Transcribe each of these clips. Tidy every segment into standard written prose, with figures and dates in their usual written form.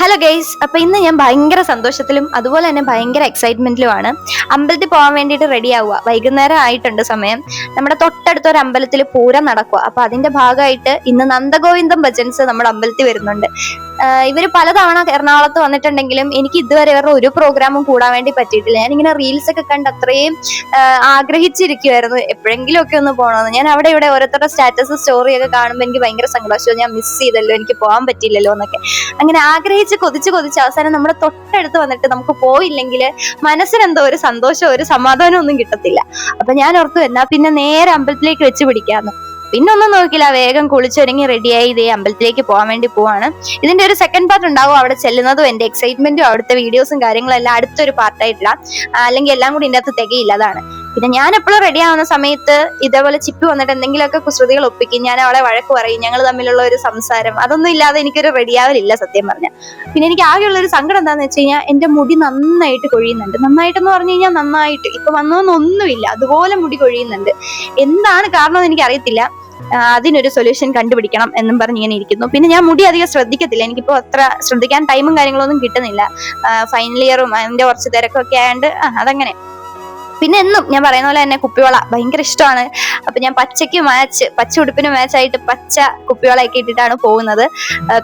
Hello guys, അപ്പൊ ഇന്ന് ഞാൻ ഭയങ്കര സന്തോഷത്തിലും അതുപോലെ തന്നെ ഭയങ്കര എക്സൈറ്റ്മെന്റിലുമാണ്. അമ്പലത്തിൽ പോകാൻ വേണ്ടിയിട്ട് റെഡി ആവുക. വൈകുന്നേരം ആയിട്ടുണ്ട് സമയം. നമ്മുടെ തൊട്ടടുത്ത ഒരു അമ്പലത്തിൽ പൂരം നടക്കുക. അപ്പൊ അതിന്റെ ഭാഗമായിട്ട് ഇന്ന് നന്ദഗോവിന്ദം ഭജൻസ് നമ്മുടെ അമ്പലത്തിൽ വരുന്നുണ്ട്. ഇവര് പലതവണ എറണാകുളത്ത് വന്നിട്ടുണ്ടെങ്കിലും എനിക്ക് ഇതുവരെ ഇവരുടെ ഒരു പ്രോഗ്രാമും കൂടാൻ വേണ്ടി പറ്റിയിട്ടില്ല. ഞാനിങ്ങനെ റീൽസ് ഒക്കെ കണ്ട് അത്രയും ആഗ്രഹിച്ചിരിക്കുവായിരുന്നു എപ്പോഴെങ്കിലും ഒക്കെ ഒന്ന് പോകണമെന്ന്. ഞാൻ അവിടെ ഇവിടെ ഓരോരുത്തരുടെ സ്റ്റാറ്റസ് സ്റ്റോറി ഒക്കെ കാണുമ്പോൾ എനിക്ക് ഭയങ്കര സന്തോഷവും, ഞാൻ മിസ് ചെയ്തല്ലോ, എനിക്ക് പോകാൻ പറ്റിയില്ലല്ലോ എന്നൊക്കെ അങ്ങനെ ആഗ്രഹിച്ച് കൊതിച്ച് അവസാനം നമ്മുടെ തൊട്ടടുത്ത് വന്നിട്ട് നമുക്ക് പോയില്ലെങ്കിൽ മനസ്സിനെന്തോ ഒരു സന്തോഷമോ ഒരു സമാധാനം ഒന്നും കിട്ടത്തില്ല. അപ്പൊ ഞാൻ ഓർത്തു എന്നാ പിന്നെ നേരെ അമ്പലത്തിലേക്ക് വെച്ച് പിടിക്കാന്ന്. പിന്നെ ഒന്നും നോക്കില്ല, വേഗം കുളിച്ചൊരുങ്ങി റെഡിയായി ഇതേ അമ്പലത്തിലേക്ക് പോകാൻ വേണ്ടി പോവാണ്. ഇതിന്റെ ഒരു സെക്കൻഡ് പാർട്ട് ഉണ്ടാവും, അവിടെ ചെല്ലുന്നതും എന്റെ എക്സൈറ്റ്മെന്റും അവിടുത്തെ വീഡിയോസും കാര്യങ്ങളും എല്ലാം അടുത്തൊരു പാർട്ടായിട്ടില്ല. അല്ലെങ്കിൽ എല്ലാം കൂടി ഇതിന്റെ അകത്ത് തികയില്ല. അതാണ്. പിന്നെ ഞാൻ എപ്പോഴും റെഡി ആവുന്ന സമയത്ത് ഇതേപോലെ ചിപ്പി വന്നിട്ട് എന്തെങ്കിലുമൊക്കെ കുസൃതികൾ ഒപ്പിക്കും. ഞാൻ അവളെ വഴക്ക് പറയും, ഞങ്ങൾ തമ്മിലുള്ള ഒരു സംസാരം, അതൊന്നും ഇല്ലാതെ എനിക്കൊരു റെഡിയാവലില്ല സത്യം പറഞ്ഞ. പിന്നെ എനിക്ക് ആകെയുള്ള ഒരു സങ്കടം എന്താന്ന് വെച്ച് കഴിഞ്ഞാൽ എന്റെ മുടി നന്നായിട്ട് കൊഴിയുന്നുണ്ട്. നന്നായിട്ടെന്ന് പറഞ്ഞു കഴിഞ്ഞാൽ നന്നായിട്ട്, ഇപ്പൊ വന്നോന്നൊന്നുമില്ല, അതുപോലെ മുടി കൊഴിയുന്നുണ്ട്. എന്താണ് കാരണം എന്ന് എനിക്ക് അറിയത്തില്ല. അതിനൊരു സൊല്യൂഷൻ കണ്ടുപിടിക്കണം എന്നും പറഞ്ഞ് ഇങ്ങനെ ഇരിക്കുന്നു. പിന്നെ ഞാൻ മുടി അധികം ശ്രദ്ധിക്കത്തില്ല, എനിക്കിപ്പോ അത്ര ശ്രദ്ധിക്കാൻ ടൈമും കാര്യങ്ങളൊന്നും കിട്ടുന്നില്ല. ഫൈനൽ ഇയറും അതിന്റെ കുറച്ച് തിരക്കൊക്കെ ആയതുകൊണ്ട് അതങ്ങനെ. പിന്നെ എന്നും ഞാൻ പറയുന്ന പോലെ തന്നെ കുപ്പിവള ഭയങ്കര ഇഷ്ടമാണ്. അപ്പൊ ഞാൻ പച്ച ഉടുപ്പിന് മാച്ചായിട്ട് പച്ച കുപ്പിവളയൊക്കെ ഇട്ടിട്ടാണ് പോകുന്നത്.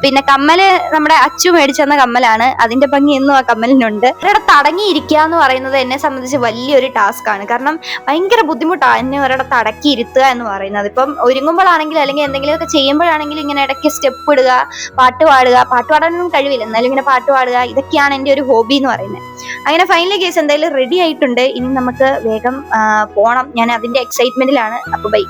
പിന്നെ കമ്മല് നമ്മുടെ അച്ചു മേടിച്ചെന്ന കമ്മലാണ്, അതിന്റെ ഭംഗി എന്നും ആ കമ്മലിനുണ്ട്. ഒരിടത്ത് അടങ്ങിയിരിക്കുക എന്ന് പറയുന്നത് എന്നെ സംബന്ധിച്ച് വലിയൊരു ടാസ്ക് ആണ്. കാരണം ഭയങ്കര ബുദ്ധിമുട്ടാണ് എന്നെ ഒരിടത്ത് അടക്കി ഇരുത്തുക എന്ന് പറയുന്നത്. ഇപ്പം ഒരുങ്ങുമ്പോഴാണെങ്കിലും അല്ലെങ്കിൽ എന്തെങ്കിലുമൊക്കെ ചെയ്യുമ്പോഴാണെങ്കിലും ഇങ്ങനെ ഇടയ്ക്ക് സ്റ്റെപ്പ് ഇടുക, പാട്ട് പാടാനൊന്നും കഴിവില്ല, എന്നാലും ഇങ്ങനെ പാട്ട് പാടുക, ഇതൊക്കെയാണ് എൻ്റെ ഒരു ഹോബി എന്ന് പറയുന്നത്. അങ്ങനെ ഫൈനലി കേസ് എന്തായാലും റെഡി ആയിട്ടുണ്ട്. ഇനി നമുക്ക് വേഗം പോണം. ഞാൻ അതിന്റെ എക്സൈറ്റ്മെന്റിലാണ്. അപ്പൊ ബൈ.